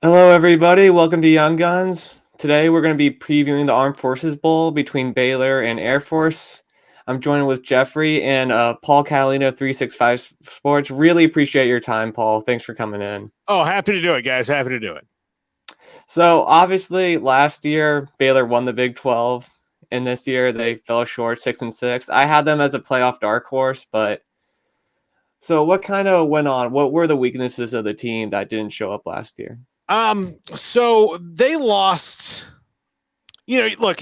Hello, everybody. Welcome to Young Guns. Today, we're going to be previewing the Armed Forces Bowl between Baylor and Air Force. I'm joined with Jeffrey and Paul Catalino, 365 Sports. Really appreciate your time, Paul. Thanks for coming in. Oh, happy to do it, guys. Happy to do it. So, obviously, last year, Baylor won the Big 12, and this year they fell short 6-6. I had them as a playoff dark horse, but so what kind of went on? What were the weaknesses of the team that didn't show up last year? So they lost. Look,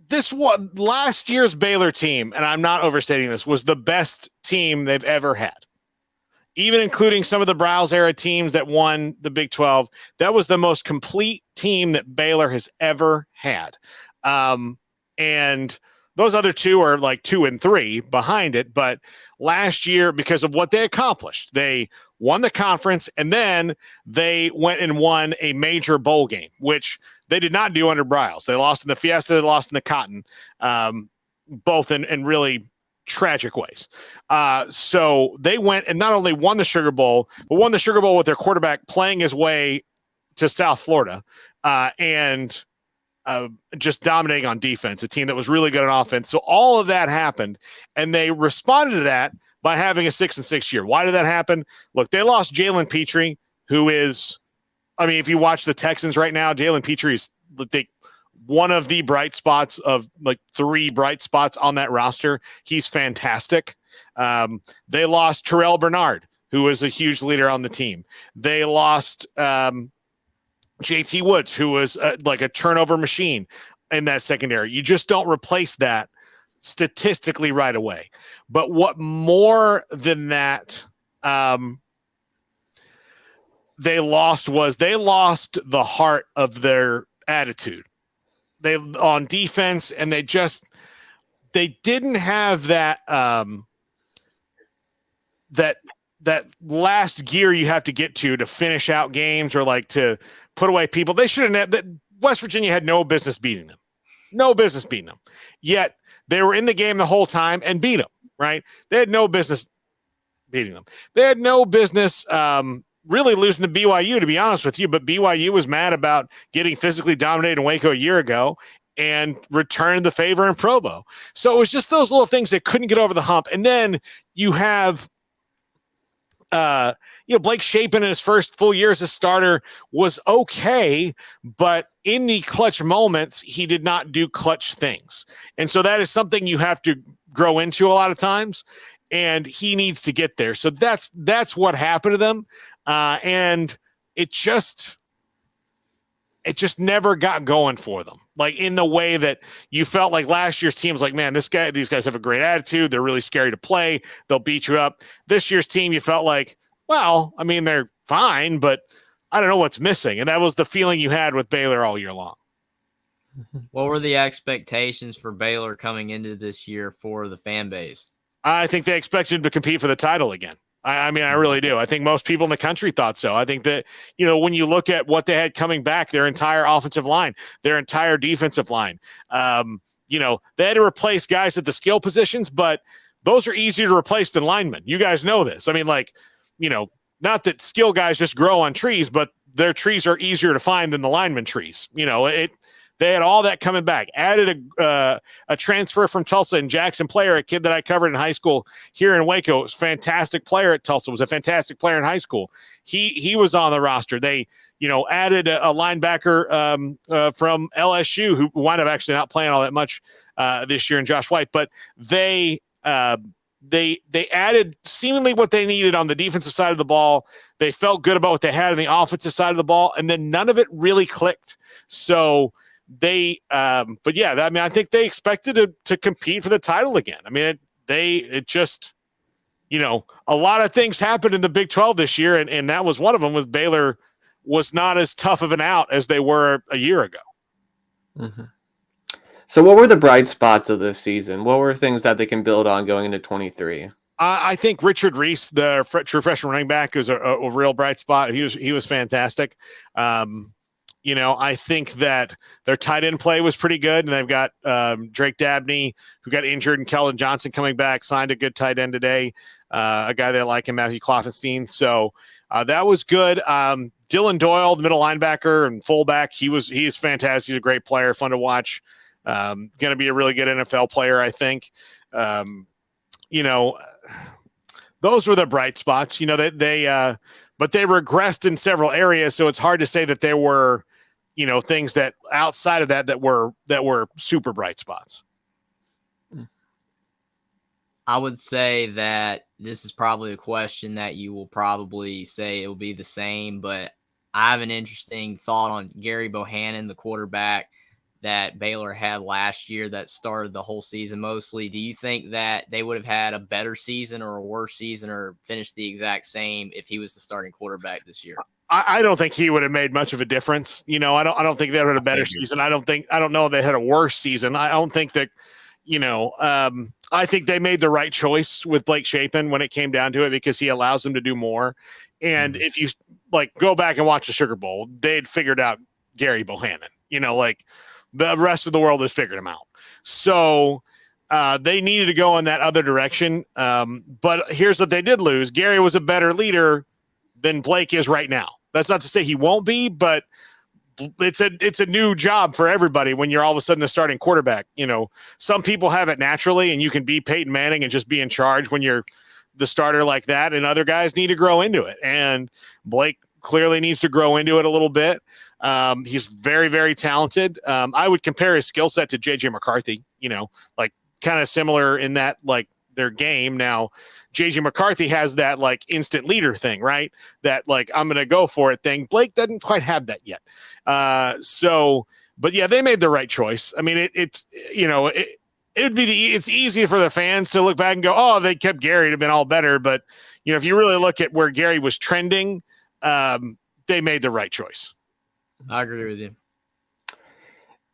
this one last year's Baylor team, and I'm not overstating this, was the best team they've ever had. Even including some of the Browse era teams that won the Big 12, that was the most complete team that Baylor has ever had. And those other two are like 2 and 3 behind it. But last year, because of what they accomplished, they won the conference and then they went and won a major bowl game, which they did not do under Browse. They lost in the Fiesta, they lost in the Cotton, both in really tragic ways. So they went and not only won the Sugar Bowl, but won the Sugar Bowl with their quarterback playing his way to South Florida and just dominating on defense, a team that was really good on offense. So all of that happened, and they responded to that by having a 6-6 year. Why did that happen? Look, they lost Jalen Petrie, who is, I mean, if you watch the Texans right now, Jalen Petrie is one of the bright spots of like 3 bright spots on that roster. He's fantastic. They lost Terrell Bernard, who was a huge leader on the team. They lost JT Woods, who was like a turnover machine in that secondary. You just don't replace that statistically right away. But what more than that they lost the heart of their attitude. They on defense, and they didn't have that that last gear you have to get to finish out games or like to put away people. They shouldn't have. West Virginia had no business beating them. No business beating them. Yet they were in the game the whole time and beat them, right? They had no business beating them. They had no business really losing to BYU, to be honest with you, but BYU was mad about getting physically dominated in Waco a year ago and returned the favor in Provo. So it was just those little things that couldn't get over the hump. And then you have Blake Shapen in his first full year as a starter was okay, but in the clutch moments, he did not do clutch things. And so that is something you have to grow into a lot of times, and he needs to get there. So that's what happened to them. And it just never got going for them. Like in the way that you felt like last year's team was like, man, these guys have a great attitude. They're really scary to play. They'll beat you up. This year's team, you felt like, well, I mean, they're fine, but I don't know what's missing. And that was the feeling you had with Baylor all year long. What were the expectations for Baylor coming into this year for the fan base? I think they expected to compete for the title again. I mean, I really do. I think most people in the country thought so. I think that, when you look at what they had coming back, their entire offensive line, their entire defensive line, they had to replace guys at the skill positions, but those are easier to replace than linemen. You guys know this. I mean, not that skill guys just grow on trees, but their trees are easier to find than the lineman trees. They had all that coming back. Added a transfer from Tulsa and Jackson Player, a kid that I covered in high school here in Waco. It was a fantastic player at Tulsa. Was a fantastic player in high school. He was on the roster. They added a linebacker from LSU who wound up actually not playing all that much this year in Josh White, but they added seemingly what they needed on the defensive side of the ball. They felt good about what they had on the offensive side of the ball, and then none of it really clicked. So but yeah, I mean, I think they expected to compete for the title again. I mean, it just, a lot of things happened in the Big 12 this year, and that was one of them. Was Baylor was not as tough of an out as they were a year ago. Mm-hmm. So what were the bright spots of this season? What were things that they can build on going into 23? I think Richard Reese, the true freshman running back, is a real bright spot. He was fantastic. I think that their tight end play was pretty good, and they've got Drake Dabney, who got injured, and Keldon Johnson coming back, signed a good tight end today, a guy that I like him, Matthew Kloffenstein. So that was good. Dylan Doyle, the middle linebacker and fullback, he is fantastic. He's a great player, fun to watch. Going to be a really good NFL player, I think. Those were the bright spots. But they regressed in several areas, so it's hard to say that there were, things that outside of that were super bright spots. I would say that this is probably a question that you will probably say it will be the same, but I have an interesting thought on Gary Bohannon, the quarterback that Baylor had last year that started the whole season mostly. Do you think that they would have had a better season or a worse season or finished the exact same if he was the starting quarterback this year? I don't think he would have made much of a difference. I don't think they would have had a better season. I don't know if they had a worse season. I don't think that, I think they made the right choice with Blake Shapen when it came down to it, because he allows them to do more. And if you go back and watch the Sugar Bowl, they'd figured out Gary Bohannon, the rest of the world has figured him out. So they needed to go in that other direction. But here's what they did lose. Gary was a better leader than Blake is right now. That's not to say he won't be, but it's a new job for everybody when you're all of a sudden the starting quarterback. Some people have it naturally and you can be Peyton Manning and just be in charge when you're the starter like that, and other guys need to grow into it. And Blake clearly needs to grow into it a little bit. He's very, very talented. I would compare his skill set to JJ McCarthy, kind of similar in that, their game. Now, JJ McCarthy has that instant leader thing, right? That I'm going to go for it thing. Blake doesn't quite have that yet. But yeah, they made the right choice. I mean, it's easy for the fans to look back and go, oh, they kept Gary to have been all better. But if you really look at where Gary was trending, they made the right choice. I agree with you.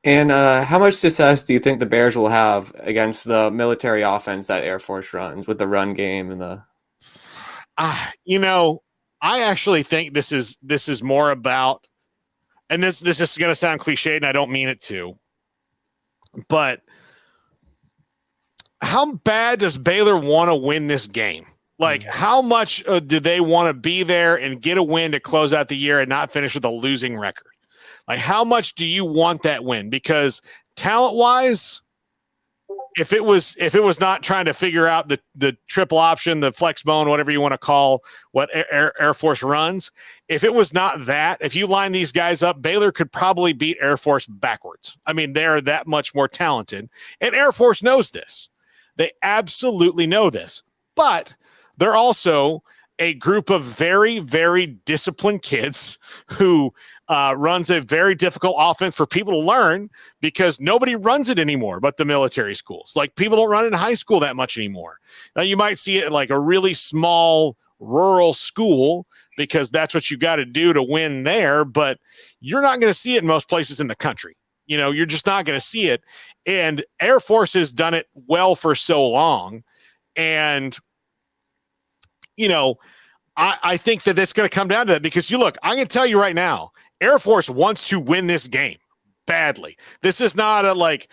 And how much success do you think the Bears will have against the military offense that Air Force runs with the run game and the? I actually think this is more about, and this is going to sound cliched, and I don't mean it to, but how bad does Baylor want to win this game? How much do they want to be there and get a win to close out the year and not finish with a losing record? How much do you want that win? Because talent-wise, if it was not trying to figure out the triple option, the flex bone, whatever you want to call what Air Force runs, if it was not that, if you line these guys up, Baylor could probably beat Air Force backwards. I mean, they're that much more talented, and Air Force knows this. They absolutely know this, but they're also a group of very, very disciplined kids who runs a very difficult offense for people to learn, because nobody runs it anymore but the military schools. People don't run it in high school that much anymore. Now, you might see it a really small rural school because that's what you got to do to win there, but you're not going to see it in most places in the country. You're just not going to see it. And Air Force has done it well for so long. And I think that it's going to come down to that, because I'm going to tell you right now, Air Force wants to win this game badly. This is not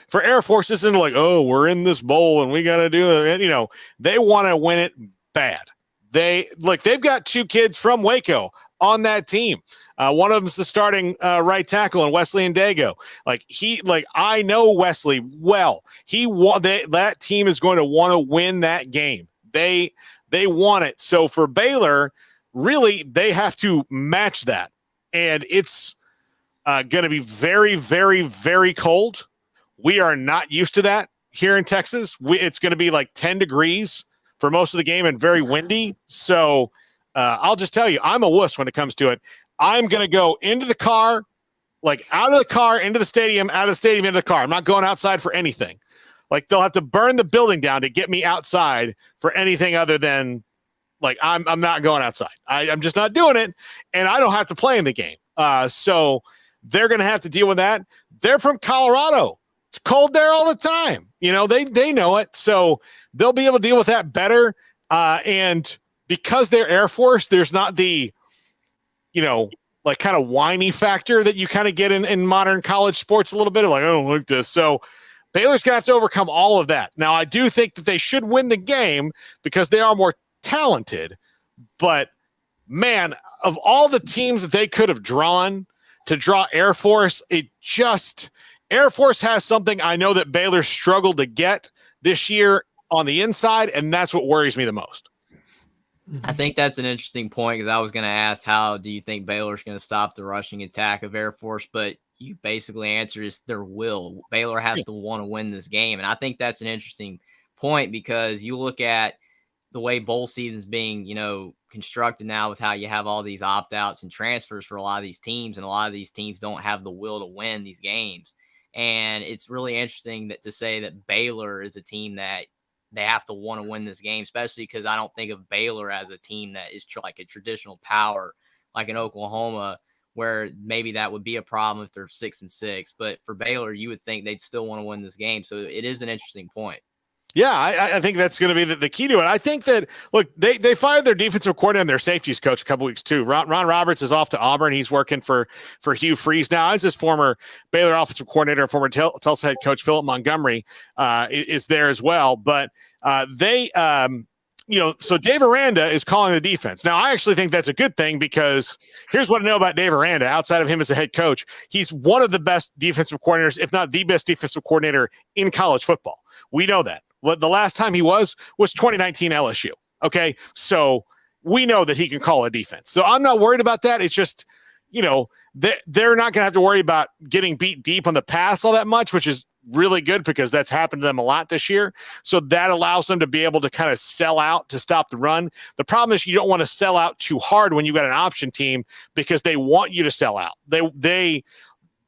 for Air Force, this isn't oh, we're in this bowl and we got to do it. They want to win it bad. They've got two kids from Waco on that team. One of them's the starting right tackle, and Wesley Dago. I know Wesley well. That team is going to want to win that game. They want it. So for Baylor, really, they have to match that. And it's going to be very, very, very cold. We are not used to that here in Texas. It's going to be 10 degrees for most of the game and very windy. So I'll just tell you, I'm a wuss when it comes to it. I'm going to go into the car, out of the car, into the stadium, out of the stadium, into the car. I'm not going outside for anything. They'll have to burn the building down to get me outside for anything other than I'm not going outside. I'm just not doing it, and I don't have to play in the game. So they're going to have to deal with that. They're from Colorado. It's cold there all the time. They know it, so they'll be able to deal with that better. And because they're Air Force, there's not the, kind of whiny factor that you kind of get in modern college sports a little bit of I don't like this. So Baylor's going to have to overcome all of that. Now, I do think that they should win the game because they are more talented, but man, of all the teams that they could have drawn to draw Air Force, Air Force has something I know that Baylor struggled to get this year on the inside, and that's what worries me the most. I think that's an interesting point because I was going to ask, how do you think Baylor's going to stop the rushing attack of Air Force? But you basically answered is their will. Baylor has to want to win this game. And I think that's an interesting point because you look at the way bowl season's being, constructed now with how you have all these opt-outs and transfers for a lot of these teams, and a lot of these teams don't have the will to win these games. And it's really interesting to say that Baylor is a team that they have to want to win this game, especially because I don't think of Baylor as a team that is like a traditional power, like in Oklahoma, where maybe that would be a problem if they're 6-6. But for Baylor, you would think they'd still want to win this game. So it is an interesting point. Yeah, I think that's going to be the key to it. I think that, look, they fired their defensive coordinator and their safeties coach a couple weeks too. Ron Roberts is off to Auburn. He's working for Hugh Freeze now. As his former Baylor offensive coordinator and former Tulsa head coach Philip Montgomery is there as well. But so Dave Aranda is calling the defense. Now, I actually think that's a good thing because here's what I know about Dave Aranda. Outside of him as a head coach, he's one of the best defensive coordinators, if not the best defensive coordinator in college football. We know that. The last time he was 2019 LSU. Okay, so we know that he can call a defense. So I'm not worried about that. It's just, they're not going to have to worry about getting beat deep on the pass all that much, which is really good because that's happened to them a lot this year. So that allows them to be able to kind of sell out to stop the run. The problem is you don't want to sell out too hard when you got an option team because they want you to sell out.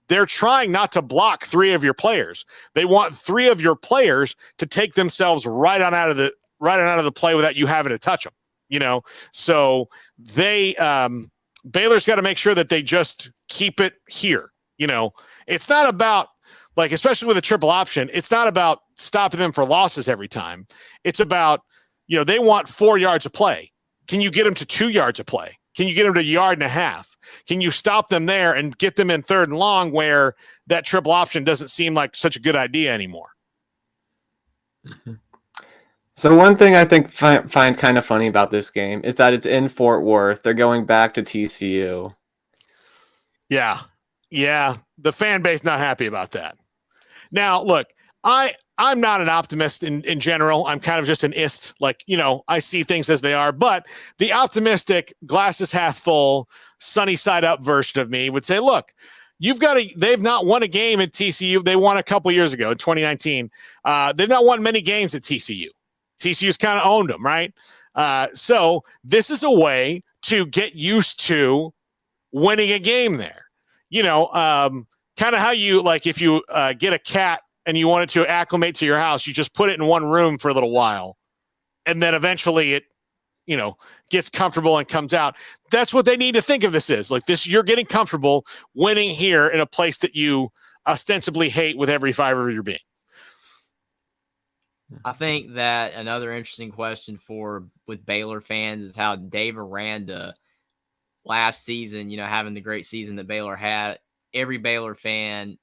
They're trying not to block three of your players. They want three of your players to take themselves right on out of the play without you having to touch them. So they Baylor's got to make sure that they just keep it here. It's not about, like, especially with a triple option, it's not about stopping them for losses every time. It's about, they want 4 yards of play. Can you get them to 2 yards of play? Can you get them to 1.5 yards? Can you stop them there and get them in 3rd and long where that triple option doesn't seem like such a good idea anymore? Mm-hmm. So one thing I think find kind of funny about this game is that it's in Fort Worth. They're going back to TCU. Yeah. The fan base not happy about that. Now, look, I'm not an optimist in general. I'm kind of just an ist. Like, I see things as they are. But the optimistic, glasses half full, sunny side up version of me would say, look, they've not won a game at TCU. They won a couple years ago in 2019. They've not won many games at TCU. TCU's kind of owned them, right? So this is a way to get used to winning a game there. Kind of how you, like, if you get a cat and you want it to acclimate to your house, you just put it in one room for a little while. And then eventually it, gets comfortable and comes out. That's what they need to think of this is. Like this, you're getting comfortable winning here in a place that you ostensibly hate with every fiber of your being. I think that another interesting question with Baylor fans is how Dave Aranda last season, having the great season that Baylor had, every Baylor fan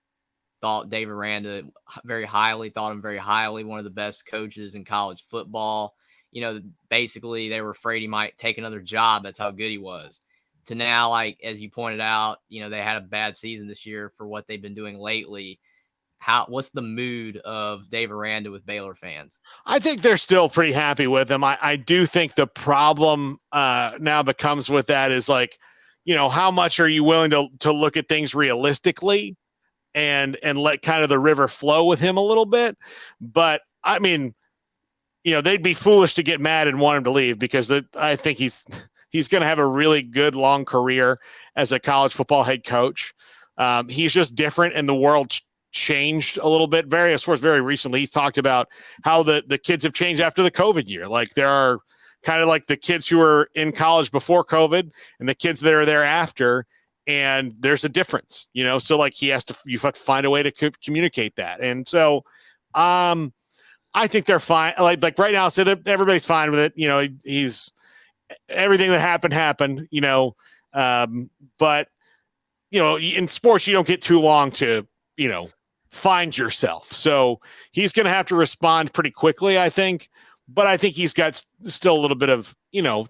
thought Dave Aranda very highly, one of the best coaches in college football. Basically they were afraid he might take another job. That's how good he was. To now, like, as you pointed out, they had a bad season this year for what they've been doing lately. What's the mood of Dave Aranda with Baylor fans? I think they're still pretty happy with him. I do think the problem now becomes with that is, like, how much are you willing to look at things realistically and let kind of the river flow with him a little bit. But I mean, they'd be foolish to get mad and want him to leave because I think he's going to have a really good long career as a college football head coach. He's just different, and the world changed a little bit. Of course, very recently, he's talked about how the kids have changed after the COVID year. Like, there are kind of like the kids who were in college before COVID and the kids that are there after, and there's a difference, so like you have to find a way to communicate that. And so I think they're fine. Like right now, so everybody's fine with it. He's everything that happened, but in sports, you don't get too long to, find yourself. So he's going to have to respond pretty quickly, I think. But I think he's got still a little bit of,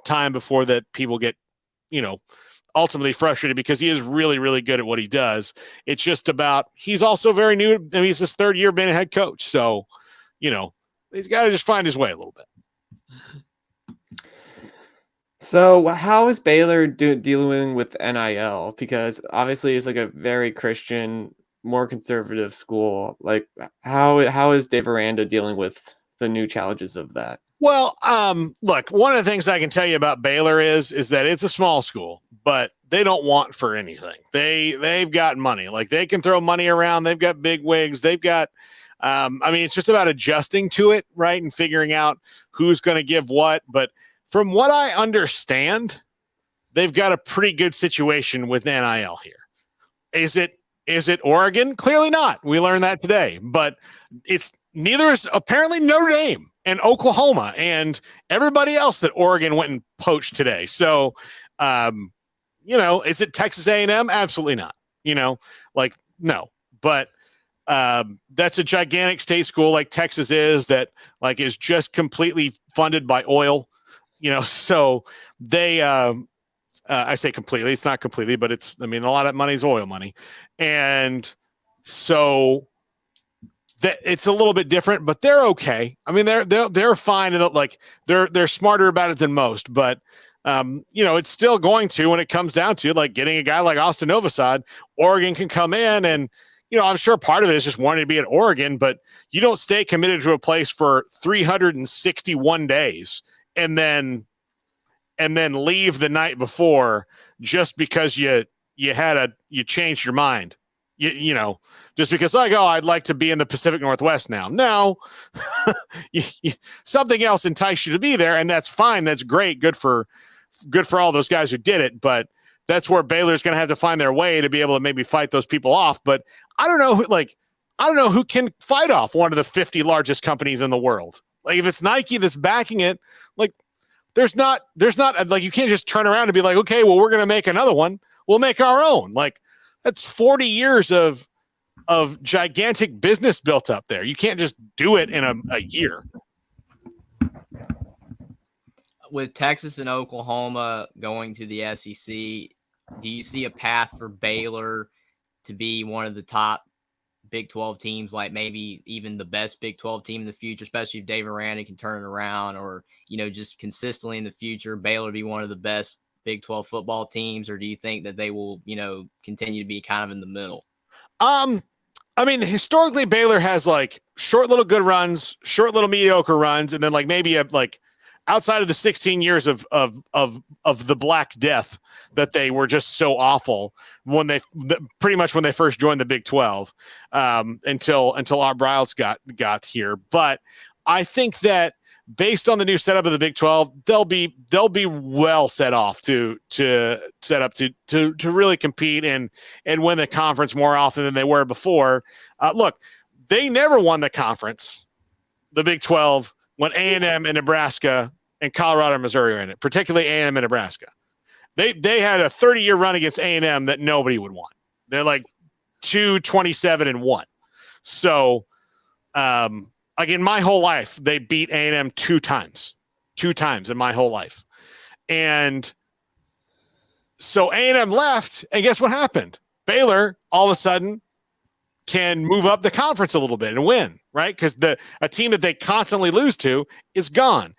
time before that people get ultimately frustrated because he is really, really good at what he does. It's just about, he's also very new. I mean, he's his third year being a head coach. So, he's got to just find his way a little bit. So how is Baylor dealing with NIL? Because obviously it's like a very Christian, more conservative school. Like how is Dave Aranda dealing with the new challenges of that? Well, look, one of the things I can tell you about Baylor is that it's a small school, but they don't want for anything. They've got money. Like, they can throw money around. They've got big wigs. They've got, it's just about adjusting to it, right? And figuring out who's going to give what. But from what I understand, they've got a pretty good situation with NIL here. Is it Oregon? Clearly not. We learned that today. But it's neither is apparently Notre Dame and Oklahoma and everybody else that Oregon went and poached today. So, is it Texas A&M? Absolutely not. No. But that's a gigantic state school like Texas is, that like is just completely funded by oil. So they, I say completely, it's not completely, but a lot of money is oil money. And so it's a little bit different, but they're okay. I mean, they're fine. And they're smarter about it than most, but it's still going to, when it comes down to like getting a guy like Austin Novosad, Oregon can come in and, I'm sure part of it is just wanting to be at Oregon, but you don't stay committed to a place for 361 days and then leave the night before just because you changed your mind. Just because I'd like to be in the Pacific Northwest now. No, something else enticed you to be there, and that's fine. That's great. Good for all those guys who did it. But that's where Baylor's going to have to find their way to be able to maybe fight those people off. But I don't know who can fight off one of the 50 largest companies in the world. Like, if it's Nike that's backing it, like there's not like, you can't just turn around and be like, okay, well, we're going to make another one. We'll make our own. Like, that's 40 years of gigantic business built up there. You can't just do it in a year. With Texas and Oklahoma going to the SEC, do you see a path for Baylor to be one of the top Big 12 teams, like maybe even the best Big 12 team in the future, especially if Dave Aranda can turn it around, or, just consistently in the future, Baylor be one of the best Big 12 football teams? Or do you think that they will, continue to be kind of in the middle? Historically, Baylor has like short little good runs, short little mediocre runs, and then like maybe outside of the 16 years of the Black Death that they were just so awful when pretty much when they first joined the Big 12, until Art Briles got here. But I think that based on the new setup of the Big 12, they'll be well set off to set up to really compete and win the conference more often than they were before. Look, they never won the conference, the Big 12, when A&M and Nebraska and Colorado and Missouri are in it, particularly A&M and Nebraska. They had a 30-year run against A&M that nobody would want. They're like 2-27-1. So, in my whole life, they beat A&M two times in my whole life. And so A&M left, and guess what happened? Baylor, all of a sudden, can move up the conference a little bit and win, right? Because a team that they constantly lose to is gone.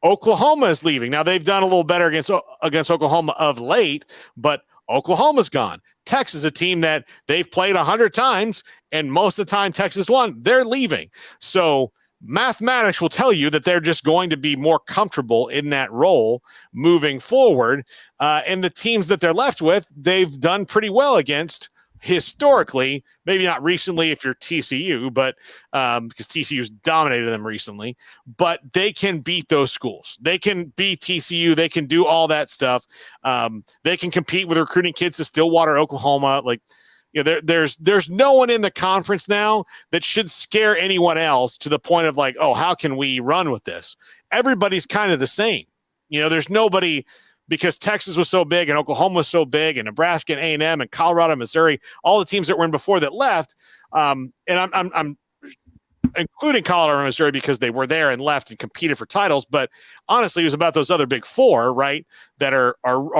Oklahoma is leaving. Now, they've done a little better against Oklahoma of late, but Oklahoma's gone. Texas, a team that they've played 100 times, and most of the time Texas won, they're leaving. So mathematics will tell you that they're just going to be more comfortable in that role moving forward. And the teams that they're left with, they've done pretty well against historically, maybe not recently if you're TCU, but because TCU's dominated them recently, but they can beat those schools. They can beat TCU. They can do all that stuff. They can compete with recruiting kids to Stillwater, Oklahoma. Like, there's no one in the conference now that should scare anyone else to the point of like, oh, how can we run with this? Everybody's kind of the same. There's nobody, because Texas was so big and Oklahoma was so big and Nebraska and A&M and Colorado and Missouri, all the teams that were in before that left. And I'm including Colorado and Missouri because they were there and left and competed for titles. But honestly, it was about those other big four, right, that are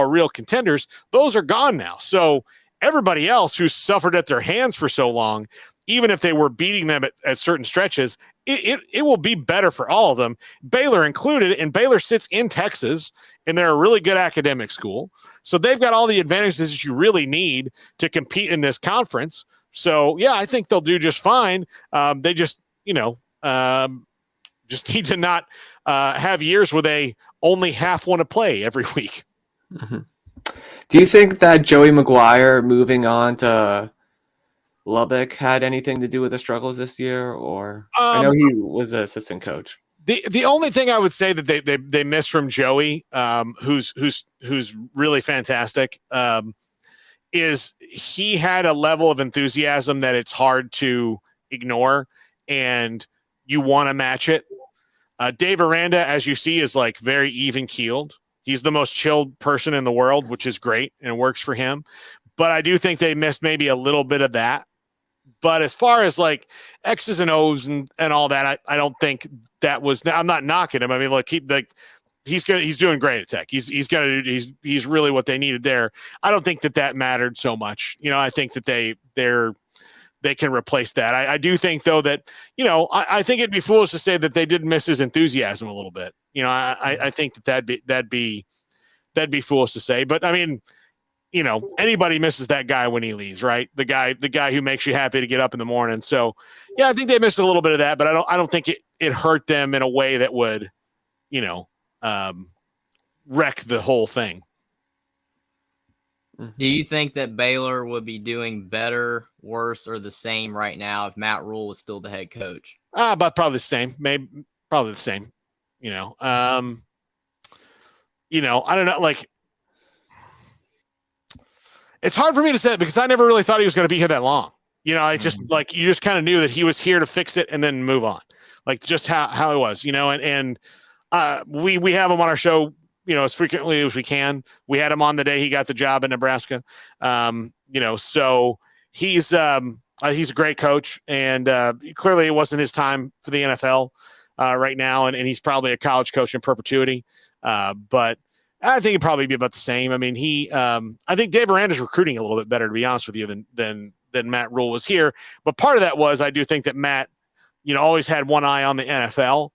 real contenders. Those are gone now. So everybody else who's suffered at their hands for so long, even if they were beating them at certain stretches, it will be better for all of them, Baylor included. And Baylor sits in Texas, and they're a really good academic school. So they've got all the advantages that you really need to compete in this conference. So, yeah, I think they'll do just fine. They just, just need to not have years where they only half want to play every week. Mm-hmm. Do you think that Joey McGuire moving on to Lubbock had anything to do with the struggles this year? Or I know he was an assistant coach. The only thing I would say that they missed from Joey, who's really fantastic, is he had a level of enthusiasm that it's hard to ignore, and you want to match it. Dave Aranda, as you see, is like very even keeled. He's the most chilled person in the world, which is great and it works for him. But I do think they missed maybe a little bit of that. But as far as like X's and O's and all that, I don't think that was. I'm not knocking him. I mean, look, he's doing great at Tech. He's really what they needed there. I don't think that mattered so much. I think that they can replace that. I do think though that I think it'd be foolish to say that they did miss his enthusiasm a little bit. I think that'd be foolish to say. But I mean, anybody misses that guy when he leaves, right? The guy who makes you happy to get up in the morning. So, yeah, I think they missed a little bit of that, but I don't think it hurt them in a way that would, wreck the whole thing. Do you think that Baylor would be doing better, worse, or the same right now if Matt Rule was still the head coach? About probably the same. Maybe probably the same. I don't know. Like, it's hard for me to say because I never really thought he was going to be here that long. I just you just kind of knew that he was here to fix it and then move on. Like just how it was, and we have him on our show, as frequently as we can. We had him on the day he got the job in Nebraska. So he's a great coach, and clearly it wasn't his time for the NFL right now, and he's probably a college coach in perpetuity. But I think it'd probably be about the same. I mean, I think Dave Aranda's recruiting a little bit better, to be honest with you, than Matt Rule was here. But part of that was I do think that Matt, always had one eye on the NFL.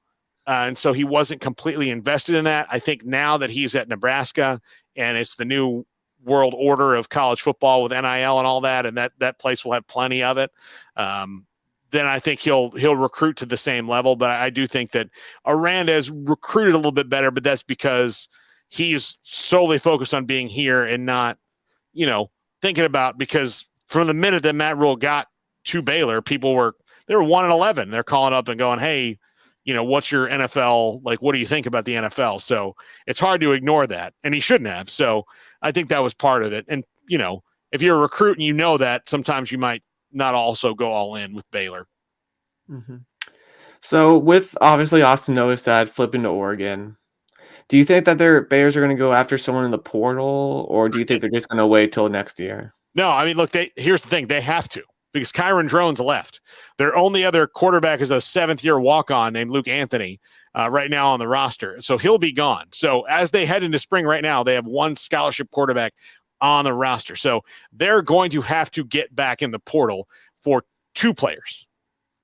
And so he wasn't completely invested in that. I think now that he's at Nebraska and it's the new world order of college football with NIL and all that, and that place will have plenty of it, then I think he'll recruit to the same level. But I do think that Aranda has recruited a little bit better, but that's because he's solely focused on being here and not, thinking about, because from the minute that Matt Rule got to Baylor, they were 1-11. They're calling up and going, hey, what's your NFL? Like, what do you think about the NFL? So it's hard to ignore that. And he shouldn't have. So I think that was part of it. And, if you're a recruit and that, sometimes you might not also go all in with Baylor. Mm-hmm. So with obviously Austin Novosad flipping to Oregon, do you think that their Bears are going to go after someone in the portal, or do you think they're just going to wait till next year? No, I mean, look, here's the thing. They have to, because Kyron Drones left. Their only other quarterback is a 7th-year walk-on named Luke Anthony right now on the roster. So he'll be gone. So as they head into spring right now, they have one scholarship quarterback on the roster. So they're going to have to get back in the portal for 2 players.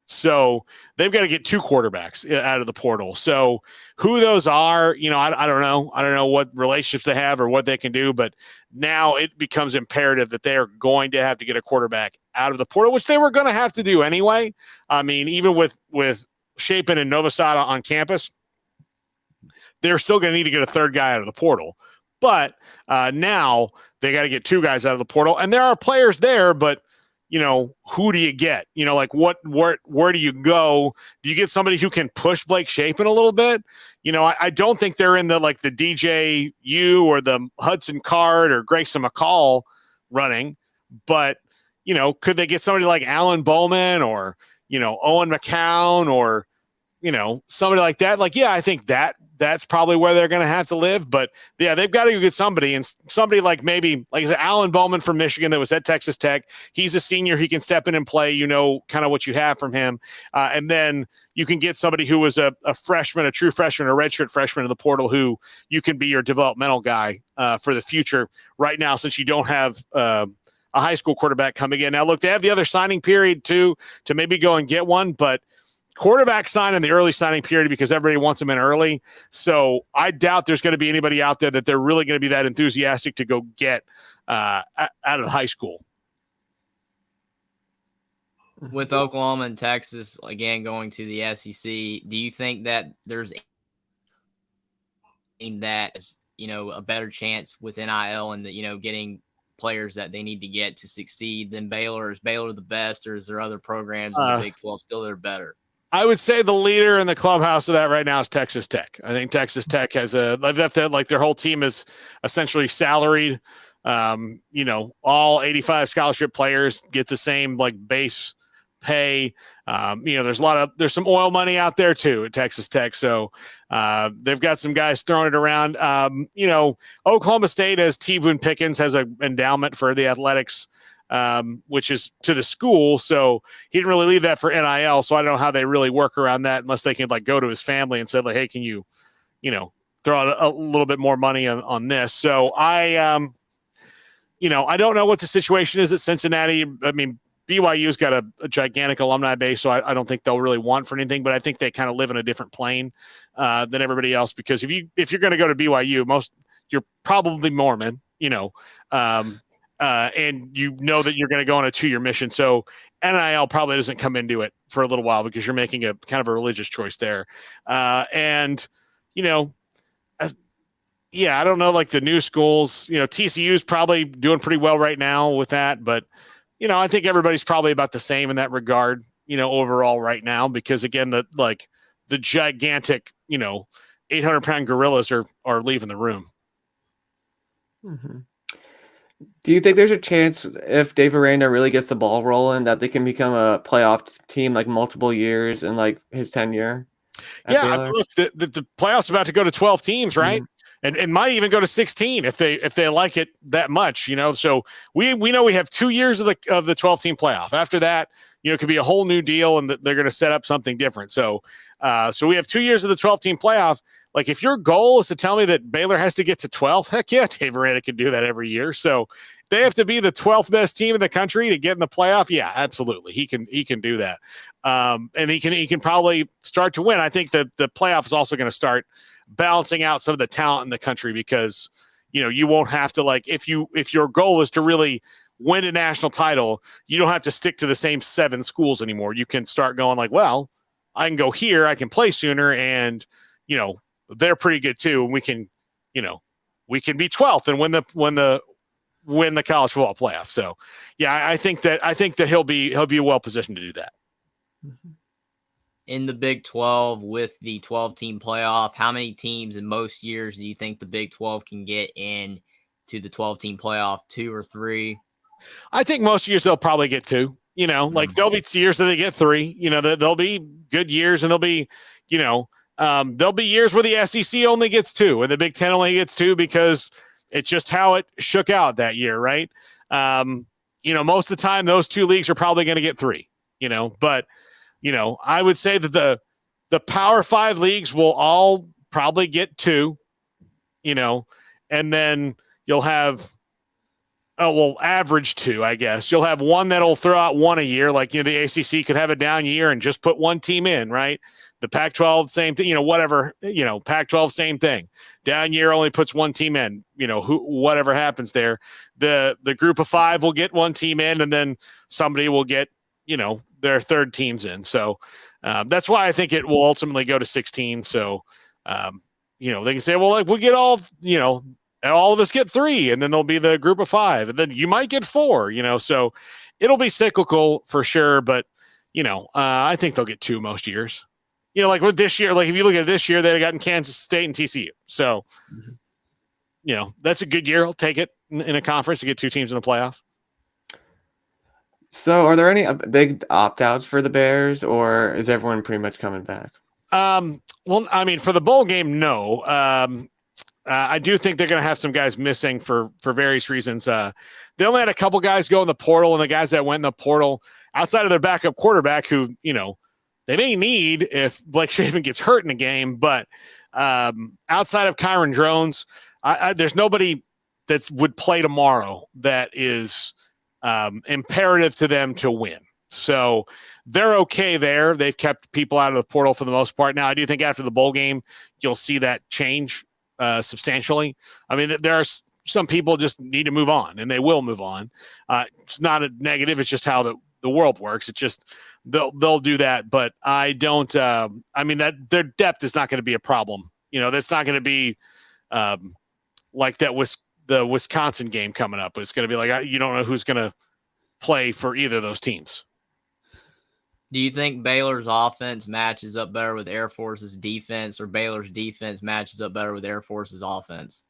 So they've got to get 2 quarterbacks out of the portal. So who those are, I don't know. I don't know what relationships they have or what they can do, but now it becomes imperative that they are going to have to get a quarterback out of the portal, which they were going to have to do anyway. I mean, even with Chapin and Novosad on campus, they're still going to need to get a 3rd guy out of the portal. But now they got to get 2 guys out of the portal, and there are players there, but who do you get? Where do you go? Do you get somebody who can push Blake Shapen a little bit? I don't think they're in the DJU or the Hudson Card or Grayson McCall running, but could they get somebody like Alan Bowman or Owen McCown or somebody like that? I think that that's probably where they're going to have to live. But yeah, they've got to get somebody, and somebody like maybe like I said, Alan Bowman from Michigan that was at Texas Tech. He's a senior. He can step in and play, kind of what you have from him. And then you can get somebody who was a freshman, a true freshman, a redshirt freshman in the portal who you can be your developmental guy for the future right now, since you don't have a high school quarterback coming in. Now, look, they have the other signing period too to maybe go and get one, but quarterback sign in the early signing period because everybody wants them in early. So I doubt there's going to be anybody out there that they're really going to be that enthusiastic to go get out of high school. With Oklahoma and Texas, again, going to the SEC, do you think that there's that is, a better chance with NIL and getting players that they need to get to succeed than Baylor? Is Baylor the best, or is there other programs in the Big 12 still that are better? I would say the leader in the clubhouse of that right now is Texas Tech. I think Texas Tech has their whole team is essentially salaried. All 85 scholarship players get the same base pay. There's some oil money out there too at Texas Tech. So they've got some guys throwing it around. Oklahoma State has T. Boone Pickens has an endowment for the athletics, which is to the school. So he didn't really leave that for NIL. So I don't know how they really work around that unless they can go to his family and say hey, can you, throw out a little bit more money on this. So I don't know what the situation is at Cincinnati. I mean, BYU's got a gigantic alumni base, so I don't think they'll really want for anything, but I think they kind of live in a different plane than everybody else, because if you're going to go to BYU, you're probably Mormon, and that you're going to go on a 2-year mission. So NIL probably doesn't come into it for a little while because you're making a kind of a religious choice there. I don't know, the new schools, TCU's probably doing pretty well right now with that, but I think everybody's probably about the same in that regard, overall right now, because again, the gigantic, 800-pound gorillas are leaving the room. Mm-hmm. Do you think there's a chance if Dave Aranda really gets the ball rolling that they can become a playoff team multiple years in his tenure? Yeah, look, the playoffs are about to go to 12 teams, right? Mm-hmm. And might even go to 16 if they like it that much, So we know we have 2 years of the 12-team playoff. After that, it could be a whole new deal, and they're going to set up something different. So we have 2 years of the 12-team playoff. If your goal is to tell me that Baylor has to get to 12, heck yeah, Dave Aranda can do that every year. So they have to be the 12th best team in the country to get in the playoff. Yeah, absolutely, he can do that, and he can probably start to win. I think that the playoff is also going to start balancing out some of the talent in the country, because you won't have to if your goal is to really win a national title, you don't have to stick to the same 7 schools anymore. You can start going well, I can go here, I can play sooner, and they're pretty good too, and we can be 12th and win the college football playoff. So yeah, I think that he'll be well positioned to do that. In the Big 12 with the 12-team playoff, how many teams in most years do you think the Big 12 can get in to the 12-team playoff? 2 or 3? I think most years they'll probably get 2. There'll be years that they get 3. There'll be good years, and there'll be years where the SEC only gets 2 and the Big 10 only gets 2, because it's just how it shook out that year, right? Most of the time those 2 leagues are probably going to get 3. But I would say that the Power 5 leagues will all probably get 2, and then you'll have average 2, I guess. You'll have one that'll throw out 1 a year, the ACC could have a down year and just put 1 team in, right? The Pac-12, same thing, whatever, Pac-12, same thing. Down year only puts 1 team in, whatever happens there. The group of 5 will get 1 team in, and then somebody will get, their 3rd teams in. So that's why I think it will ultimately go to 16. So, they can say, well, we'll get all of us get 3, and then there'll be the group of 5, and then you might get 4, so it'll be cyclical for sure. But, I think they'll get 2 most years. With this year, if you look at this year, they've gotten Kansas State and TCU. So, that's a good year. I'll take it in a conference to get 2 teams in the playoff. So are there any big opt-outs for the Bears, or is everyone pretty much coming back? Well, I mean, for the bowl game, no. I do think they're going to have some guys missing for various reasons. They only had a couple guys go in the portal, and the guys that went in the portal, outside of their backup quarterback, who they may need if Blake Shapen gets hurt in a game, but outside of Kyron Drones, there's nobody that would play tomorrow that is imperative to them to win. So they're okay there. They've kept people out of the portal for the most part. Now, I do think after the bowl game, you'll see that change substantially. I mean, there are some people just need to move on, and they will move on. It's not a negative. It's just how the world works. It's just they'll do that. But I don't. I mean, that their depth is not going to be a problem. That's not going to be like that was the Wisconsin game coming up. It's going to be like you don't know who's going to play for either of those teams. Do you think Baylor's offense matches up better with Air Force's defense, or Baylor's defense matches up better with Air Force's offense?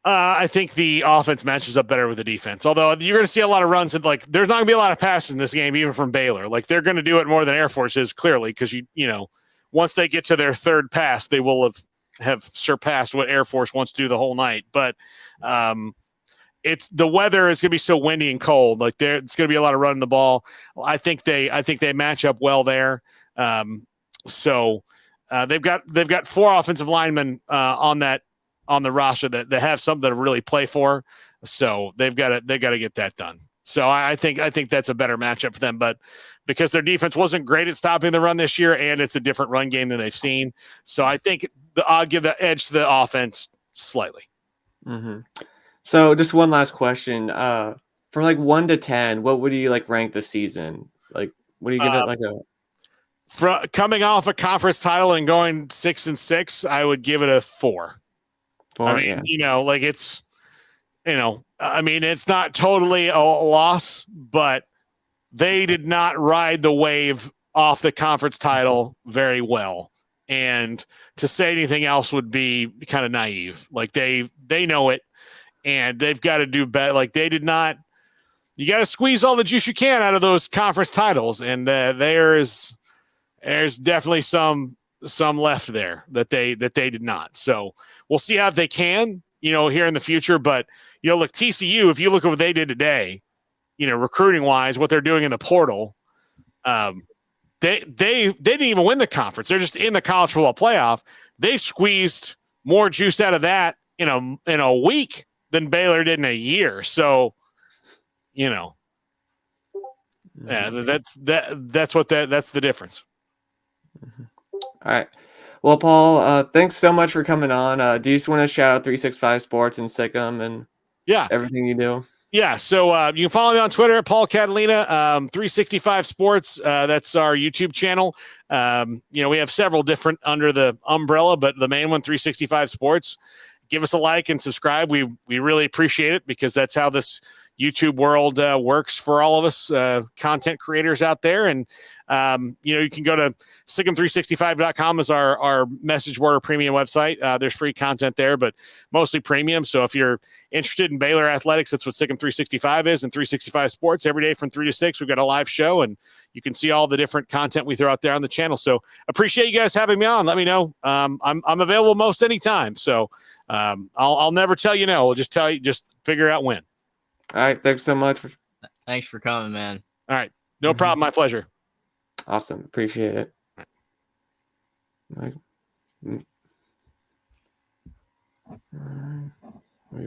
I think the offense matches up better with the defense. Although you're going to see a lot of runs, and there's not going to be a lot of passes in this game, even from Baylor. They're going to do it more than Air Force is, clearly, because once they get to their third pass, they will have surpassed what Air Force wants to do the whole night. But it's the weather is going to be so windy and cold. It's going to be a lot of running the ball. I think they match up well there. So they've got 4 offensive linemen on the roster that have something to really play for. So they've got to get that done. So I think that's a better matchup for them. But because their defense wasn't great at stopping the run this year, and it's a different run game than they've seen, so I think I'll give the edge to the offense slightly. Mm-hmm. So just one last question. From 1 to 10, what would you rank the season? What do you give it coming off a conference title and going 6-6, I would give it a 4. 4? I mean, yeah. It's, I mean, it's not totally a loss, but they did not ride the wave off the conference title very well. And to say anything else would be kind of naive. They know it. And they've got to do better. They did not. You got to squeeze all the juice you can out of those conference titles, and there's definitely some left there that they did not. So we'll see how they can, here in the future. But look, TCU. If you look at what they did today, recruiting wise, what they're doing in the portal, they didn't even win the conference. They're just in the college football playoff. They've squeezed more juice out of that in a week than Baylor did in a year. So, yeah, that's the difference. All right. Well, Paul, thanks so much for coming on. Do you just want to shout out 365 Sports and Sikkim and everything you do? Yeah. So you can follow me on Twitter at Paul Catalina, 365 Sports. That's our YouTube channel. We have several different under the umbrella, but the main one, 365 Sports. Give us a like and subscribe. We really appreciate it, because that's how this YouTube world works for all of us content creators out there. And, you can go to Sikkim365.com as our message board or premium website. There's free content there, but mostly premium. So if you're interested in Baylor athletics, that's what Sikkim365 is, and 365 Sports every day from 3 to 6. We've got a live show, and you can see all the different content we throw out there on the channel. So appreciate you guys having me on. Let me know. I'm available most anytime. So I'll never tell you no. I'll just tell you, just figure out when. All right. Thanks so much. Thanks for coming, man. All right. No problem. My pleasure. Awesome. Appreciate it. All right.